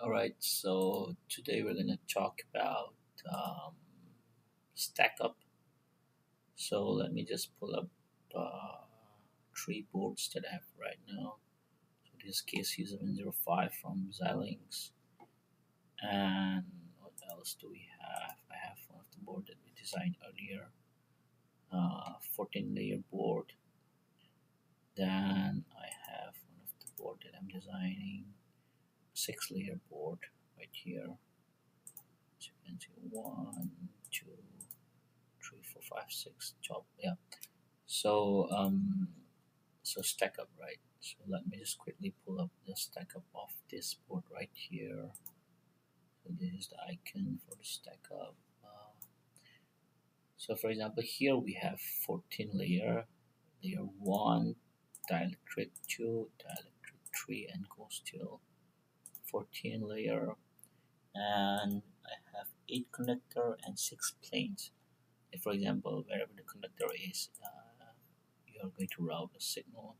All right, so today we're going to talk about um, Stackup. So let me just pull up three boards that I have right now. So this is KC705 from Xilinx. And what else do we have? I have one of the board that we designed earlier, 14 layer board. Then I have one of the board that I'm designing, 6 layer board right here. So you can see 1, 2, 3, 4, 5, 6 top. Yeah. So so stack up, right? So let me just quickly pull up the stack up of this board right here. So this is the icon for the stack up. So for example, here we have 14 layer, layer 1, dielectric 2, dielectric 3, and goes till 14 layer. And I have 8 connector and 6 planes. If, for example, wherever the conductor is, you are going to route a signal,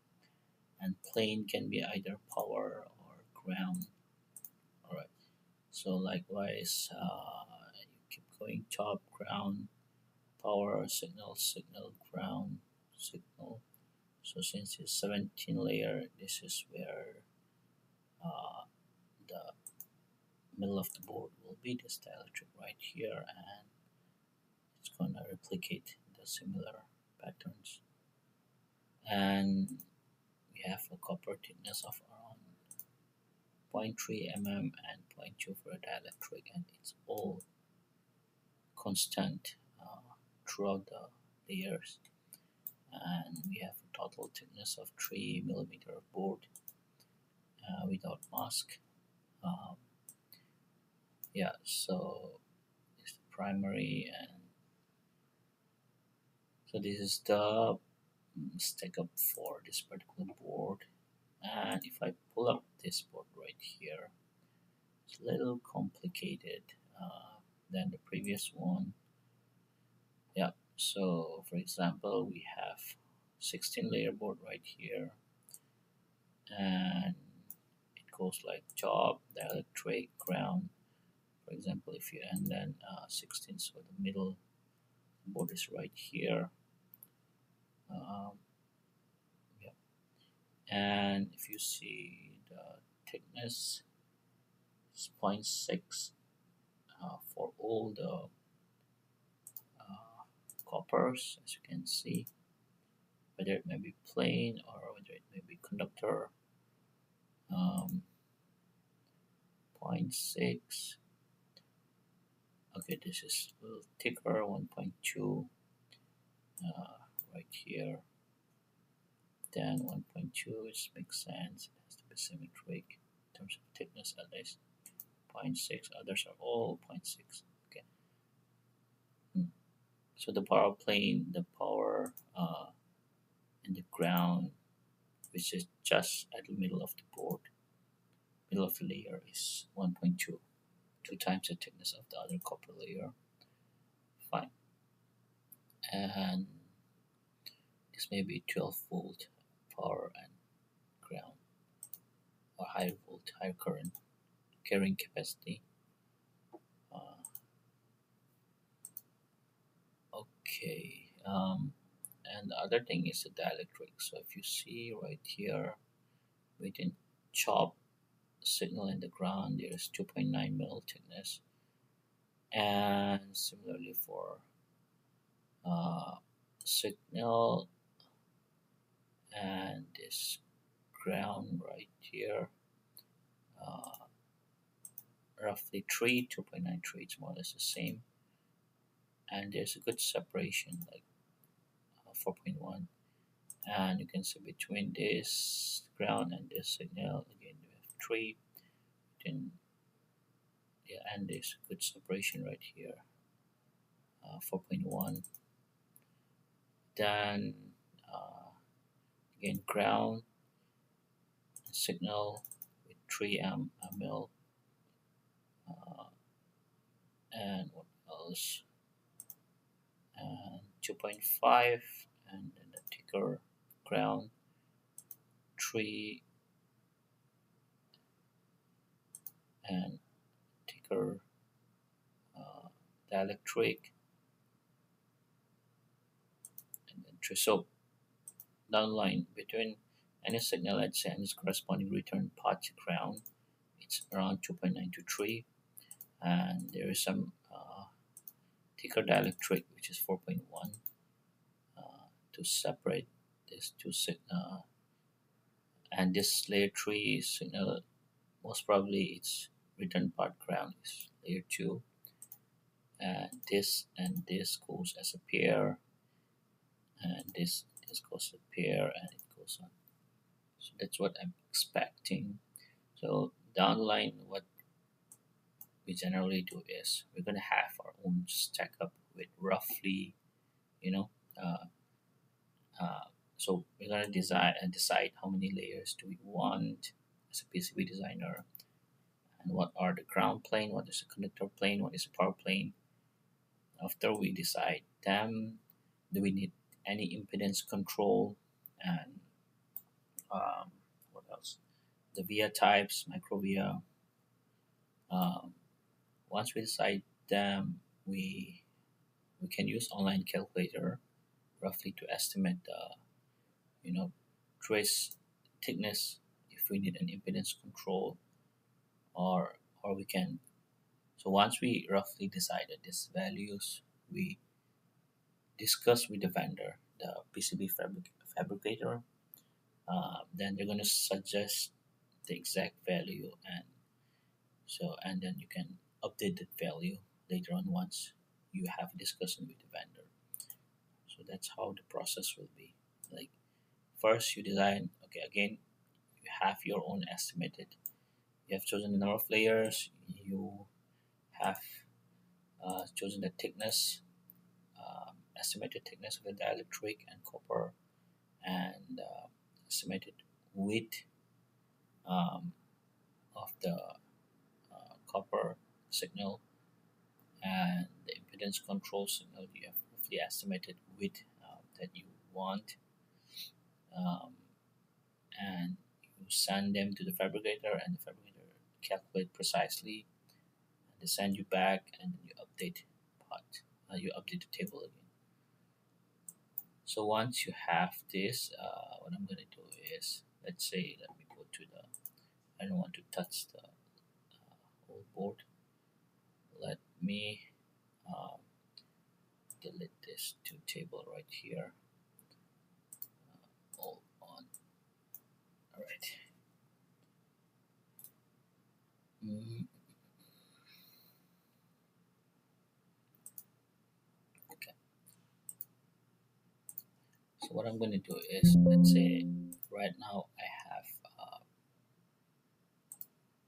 and plane can be either power or ground. All right. So likewise, you keep going top, ground, power, signal, signal, ground, signal. So since it's 17 layer, this is where the middle of the board will be this dielectric right here, and it's gonna replicate the similar patterns. And we have a copper thickness of around 0.3 mm and zero point 0.2 for a dielectric, and it's all constant throughout the years. And we have a total thickness of 3 millimeter board without mask. Um, yeah, so it's the primary, and so this is the stack up for this particular board. And if I pull up this board right here, it's a little complicated than the previous one. Yeah, so for example, we have 16 layer board right here, and it goes like top, dielectric, ground. For example, if you and then 16, so the middle board is right here. Um, yeah, and if you see the thickness, it's 0.6 for all the coppers, as you can see, whether it may be plain or whether it may be conductor. Um, 0.6. Okay, this is a little thicker, 1.2 right here. Then 1.2, which makes sense. It has to be symmetric in terms of thickness at least. 0.6, others are all 0.6. Okay. So the power plane, the power and the ground, which is just at the middle of the board, middle of the layer, is 1.2, 2 times the thickness of the other copper layer. Fine. And this may be 12-volt power and ground, or higher volt, higher current carrying capacity. Okay. And the other thing is the dielectric. So if you see right here, within chop signal in the ground, there is 2.9 mil thickness, and similarly for uh, signal and this ground right here, uh, roughly 3, 2.93, it's more or less the same, and there's a good separation like 4.1, and you can see between this ground and this signal again we have 3, then yeah, and there's a good separation right here, 4.1. Then again ground and signal with 3 mil, and what else, and 2.5, and then the thicker ground, 3, and thicker dielectric, and then tree. So down the line between any signal, let's say, and its corresponding return path to ground, it's around 2.9 to 3, and there is some thicker dielectric which is 4.1 to separate these two signal. And this layer 3 signal, most probably its return path ground is layer 2, and this goes as a pair, and this goes a pair, and it goes on. So that's what I'm expecting. So down the line, what we generally do is we're gonna have our own stack up with roughly, you know, uh, uh, so we're gonna decide how many layers do we want as a PCB designer, and what are the ground plane, what is the conductor plane, what is the power plane. After we decide them, do we need any impedance control, and what else? The via types, micro via. Um, Once we decide them, we can use online calculator roughly to estimate the trace thickness if we need an impedance control, or we can. So once we roughly decided these values, we discuss with the vendor, the PCB fabricator. Then they're going to suggest the exact value, and then you can update that value later on once you have a discussion with the vendor. So that's how the process will be. Like, first you design. Okay, again, you have your own estimated. You have chosen the number of layers. You have chosen the thickness, estimated thickness of the dielectric and copper, and estimated width um, of the copper signal, and the impedance control signal. You have roughly estimated width that you want, um, and you send them to the fabricator, and the fabricator calculate precisely, and they send you back, and then you update part. You update the table again. So once you have this, what I'm going to do is, let's say, let me go to the. I don't want to touch the whole board. Let me delete this to table right here. All on. All right. Okay. So what I'm going to do is, let's say, right now I have,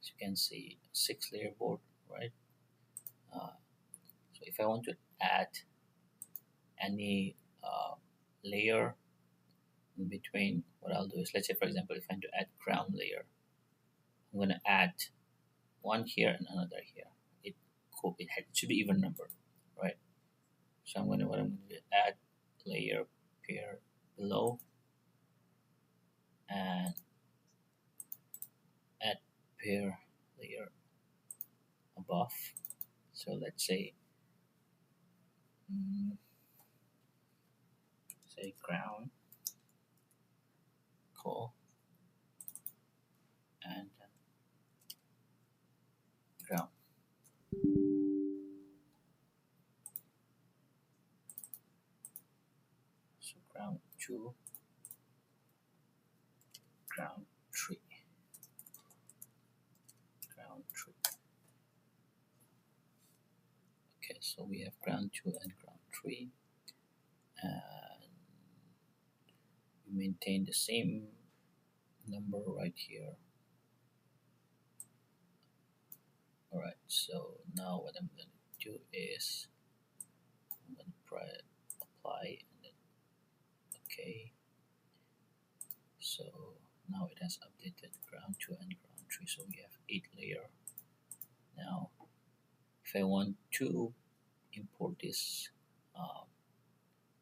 as you can see, 6-layer board, right? Uh, so if I want to add any layer in between, what I'll do is, let's say, for example, if I want to add ground layer, I'm going to add one here and another here. It should be even number, right? So I'm going to add layer pair below, and add pair layer above. So let's say, say ground, cool, and ground. So ground 2, ground 3, ground 3. Okay, so we have ground 2 and ground 3, and we maintain the same number right here. Alright, so now what I'm going to do is, I'm going to apply, and then okay. So now it has updated ground 2 and ground 3, so we have 8 layer. Now if I want to import this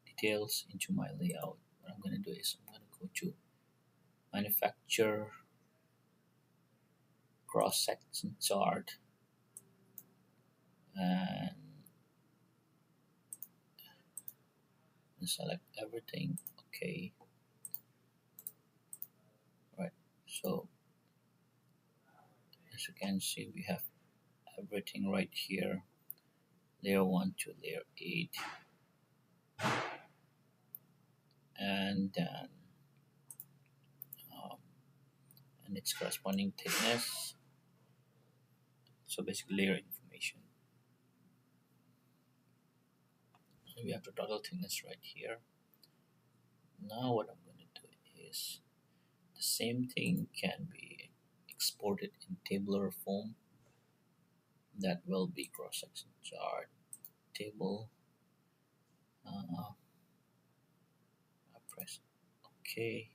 details into my layout, what I'm going to do is, I'm going to go to manufacture cross section chart and select everything. Okay, right. So as you can see, we have everything right here, layer 1 to layer 8, and then um, and its corresponding thickness. So basically layer information. So we have the total thickness right here. Now what I'm going to do is the same thing can be exported in tabular form. That will be cross-section chart table. I press OK,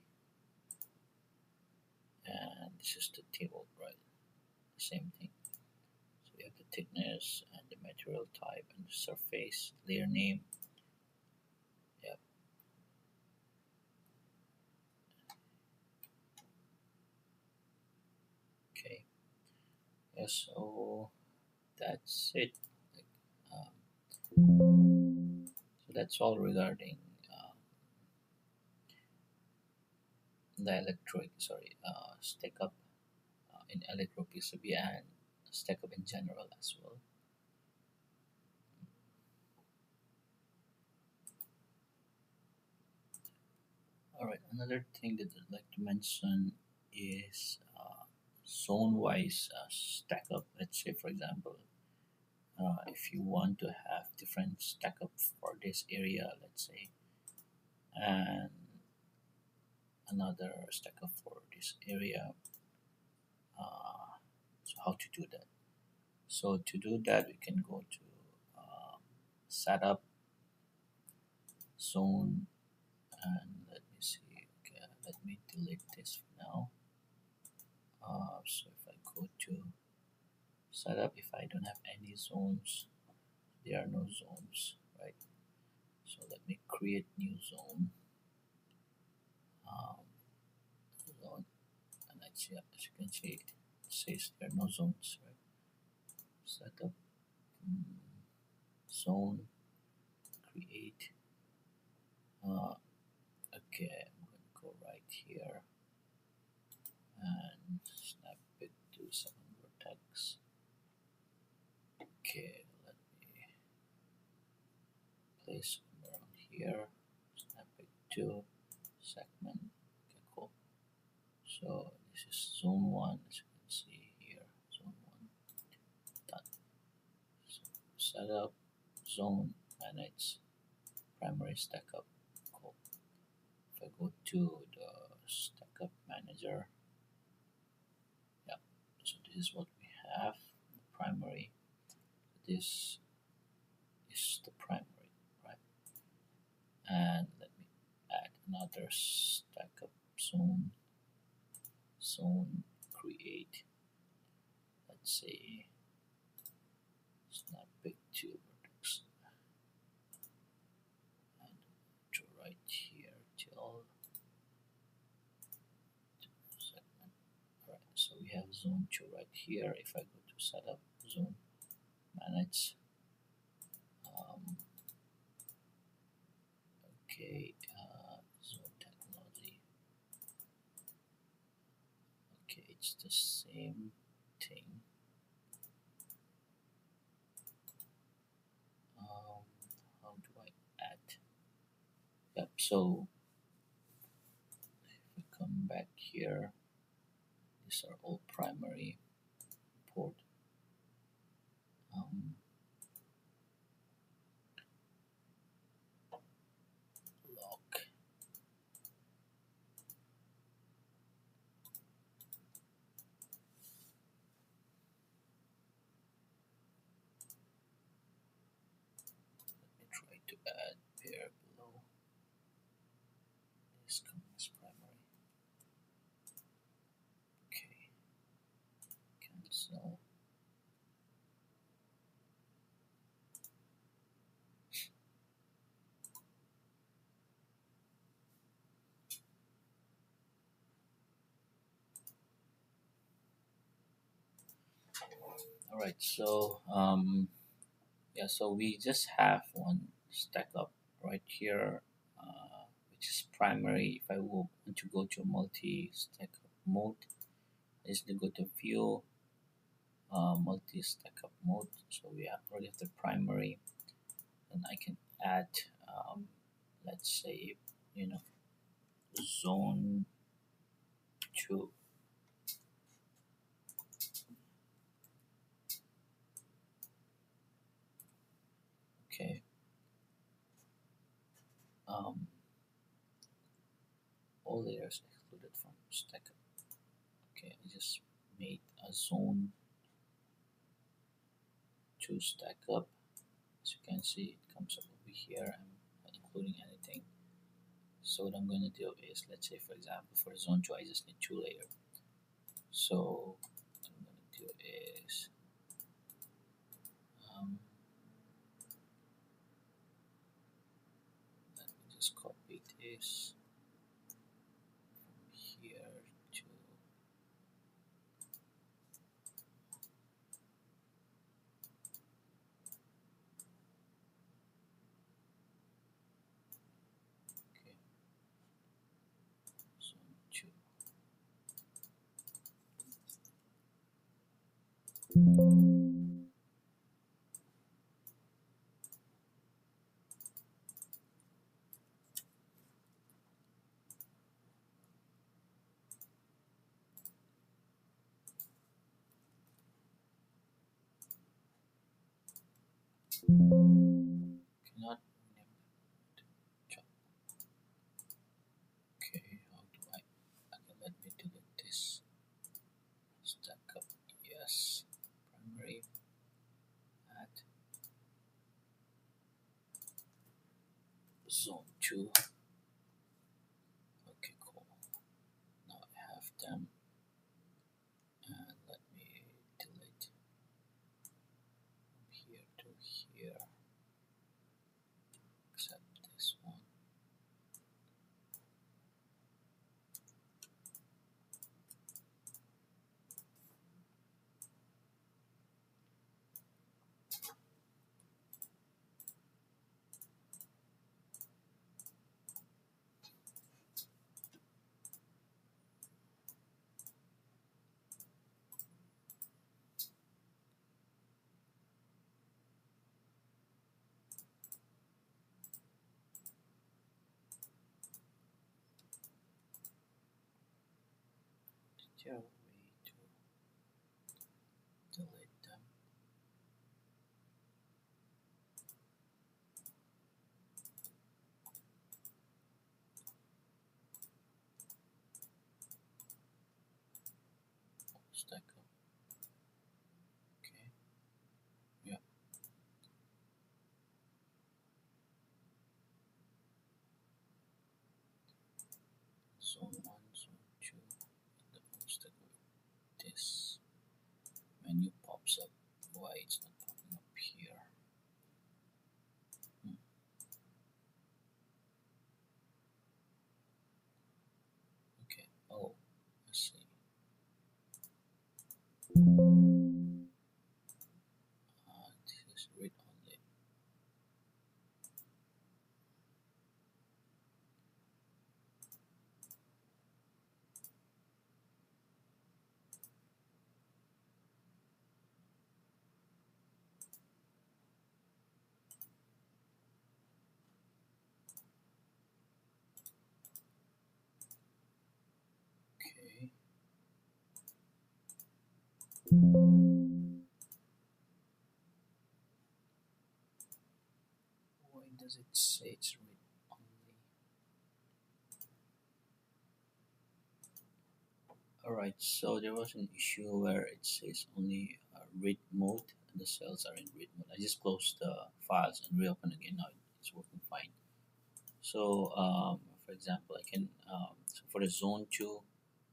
and this is the table, right? The same thing. So we have the thickness and the material type and the surface, layer name. Yep. Okay. Yeah, so that's it. So that's all regarding the Stackup in Allegro PCB and Stackup in general as well. Alright, another thing that I'd like to mention is zone-wise Stackup. Let's say, for example, if you want to have different Stackup for this area, let's say, and another Stackup for this area. So how to do that? So to do that, we can go to setup, zone, and let me see. Okay, let me delete this for now. So if I go to setup, if I don't have any zones, there are no zones, right? So let me create new zone. Zone, and as you can see, it says there are no zones, right? Setup, zone, create. Okay, I'm going to go right here and snap it to 7 vertex. Okay, let me place one around here, snap it to segment. Okay, cool. So this is zone 1, as you can see here, zone 1, done. So setup, zone, manage, primary Stackup. Cool. If I go to the Stackup manager, yeah, so this is what we have, the primary. This is the primary, right? And let me add another Stackup zone, create, let's say, snap it to vertex and to right here till segment. Alright, so we have zone 2 right here. If I go to setup, zone, manage, okay, zone technology. Okay, it's the same thing. How do I add? Yep, so if we come back here, these are all primary port. Lock. Let me try to add pair below. This comes primary. Okay. Cancel. All right, so yeah, so we just have one stack up right here, which is primary. If I want to go to multi stack up mode, I just need to go to view, multi stack up mode. So we have already have the primary, and I can add, let's say, you know, zone 2. Okay. Um, all layers excluded from stack up. Okay, I just made a zone 2 stack up. As you can see, it comes up over here. I'm not including anything. So what I'm going to do is, let's say for example, for zone 2, I just need 2 layers. So what I'm going to do is, um, let me just copy this from here to, okay, zone 2. Cannot name job. Okay, how do I? Okay, let me delete this. Stack up. Yes. Primary. Add zone 2. Okay, cool. Now I have them, and let me delete from here to here, except this one. Is there a way to delete them? Stack up. Okay. Yeah. Zone 1, zone 2. The stack up. This menu pops up. Why it's not popping up here? Hmm. Okay. Oh, I see. This is read only. Okay. Why does it say it's read only? Alright, so there was an issue where it says only read mode and the cells are in read mode. I just closed the files and reopen again. Now it's working fine. So, for example, I can, so for the zone 2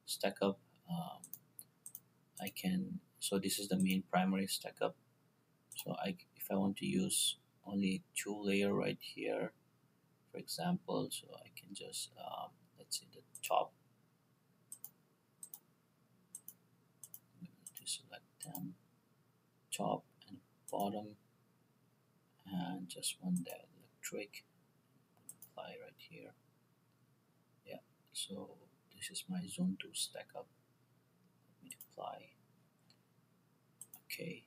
stack up, I can, so this is the main primary stack up. So if I want to use only 2 layer right here, for example, so I can just, let's say the top, I'm going to select them, top and bottom, and just one dielectric apply right here. Yeah, so this is my zone 2 stack up. Let me apply. Okay,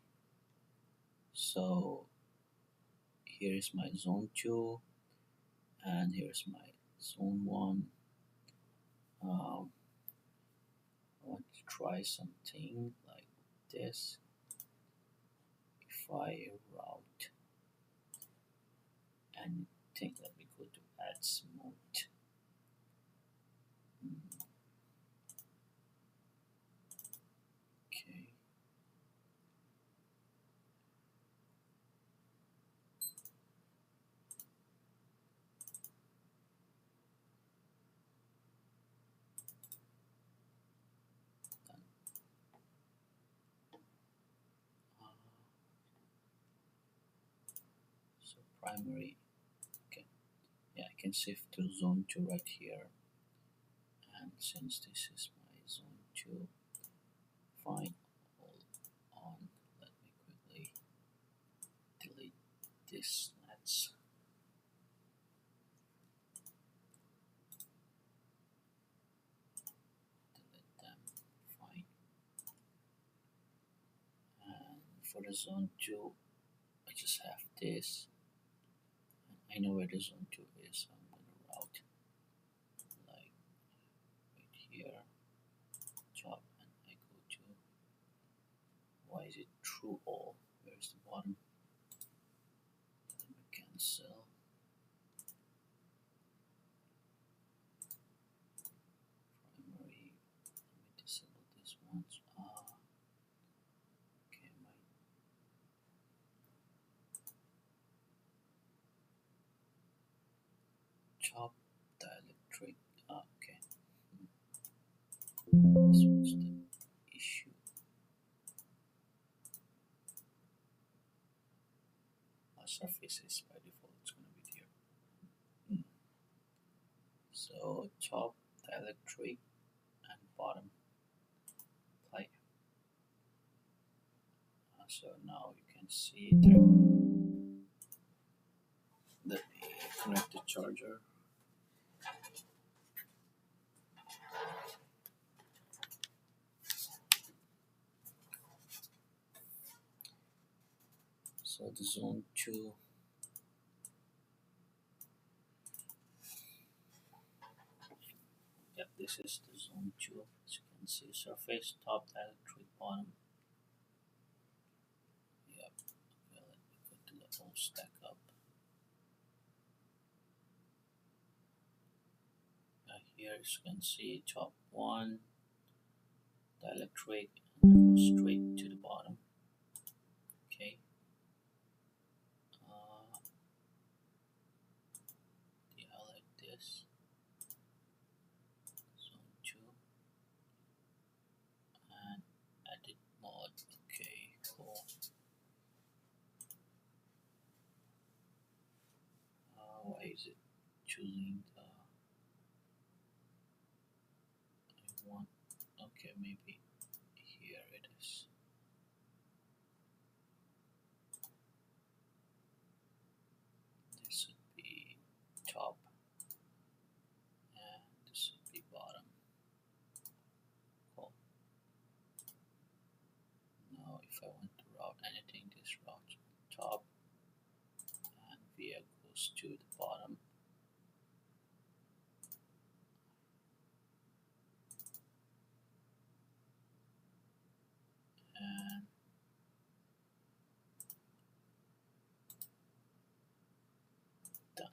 so here is my zone 2 and here's my zone 1. I want to try something like this. If I route anything, let me go to add mode. Okay. So primary, okay, yeah, I can shift to zone 2 right here, and since this is my zone 2, fine, hold on, let me quickly delete this nets. Delete them, fine. And for the zone 2, I just have this. I know where the zone 2 is, so I'm gonna route like right here, top, and I go to, why is it true all? Where's the bottom? Let me cancel. Primary, let me disable this one. Okay, my top dielectric, okay. This was the issue. Surfaces by default, it's going to be here. So top dielectric and bottom plate. So now you can see there. Let me connect the charger. So the zone 2. Yep, this is the zone 2. As you can see, surface, top, dielectric, bottom. Yep. Okay, let me go to the whole stack up. Here as you can see, top 1, dielectric, and go straight to the bottom. Okay. Dehighlight this. Zone 2. And edit mode. Okay, cool. Why is it choosing the I want? Okay, maybe here it is. This should be top, and this should be bottom. Cool. Now, if I want to route anything, this routes top, and via goes to the bottom. And done.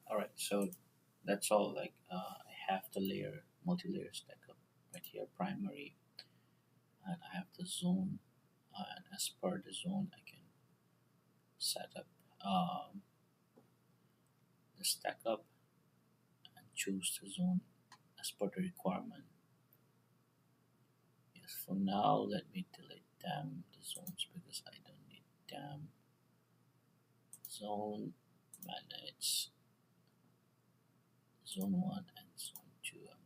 Alright, so that's all. Like I have the layer, multi-layer stack up right here, primary, and I have the zone, and as per the zone I can set up the stack up and choose the zone as per the requirement. Yes, for now let me delete them, the zones, because I don't need them. Zone, manage zone 1 and zone 2. I'm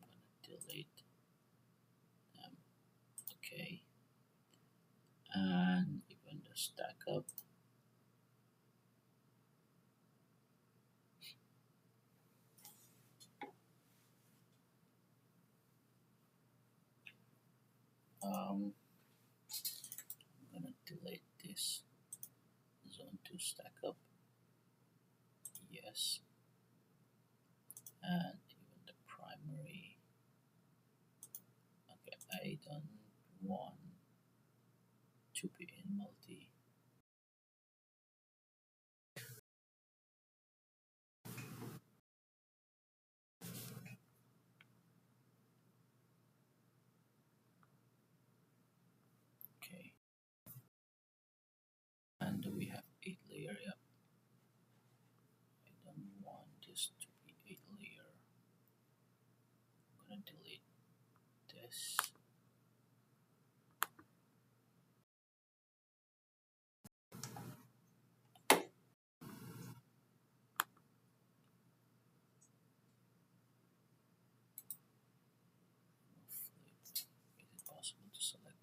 and even the Stackup. I'm gonna delete this zone 2 Stackup. Yes, and even the primary. Okay, I don't want to be in multi. Okay, and we have 8 layer. Yeah, I don't want this to be 8 layer. I'm gonna delete this. Flip. Is it possible to select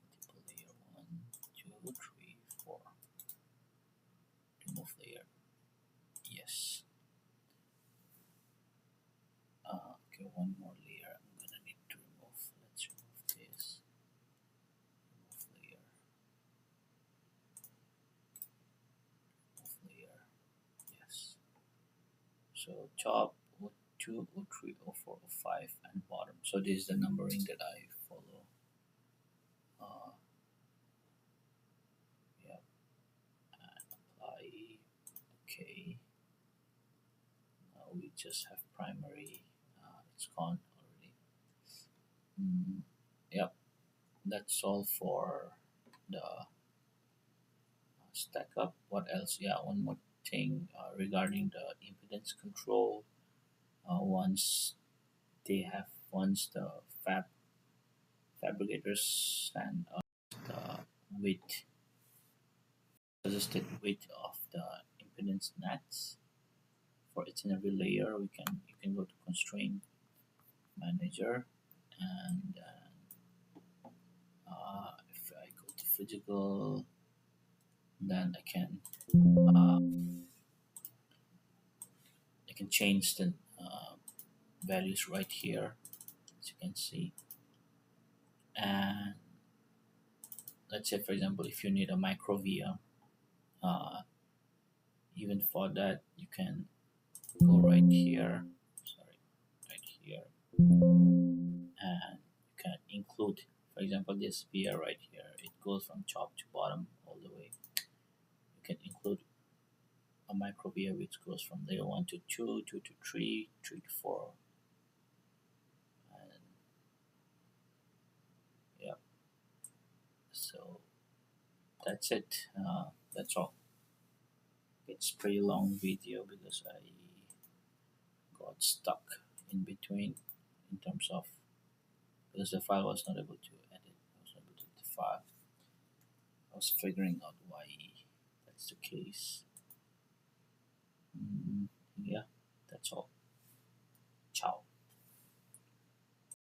multiple layer 1, 2, 3, 4? Remove layer. Yes. Okay, one more layer I'm gonna need to remove. Let's remove this. Remove layer. Remove layer. Yes. So top 02, 03, 04, 05, and bottom. So this is the numbering that I follow. Yeah, and apply. Okay. Now we just have primary. It's gone already. Yep, that's all for the Stackup. What else? Yeah, one more thing regarding the impedance control. Once the fabricators send us the width, suggested width of the impedance nets for each and every layer, you can go to constraint manager, and if I go to physical, then uh, I can change the values right here, as you can see. And let's say, for example, if you need a micro via, uh, even for that, you can go right here. Sorry, right here, and you can include, for example, this via right here. It goes from top to bottom all the way. You can include a micro via which goes from layer 1 to 2, 2 to 3, 3 to 4, and yeah. So that's it. That's all. It's pretty long video because I got stuck in between in terms of because the file was not able to edit. I was not able to edit the file. I was figuring out why that's the case. Yeah, that's all.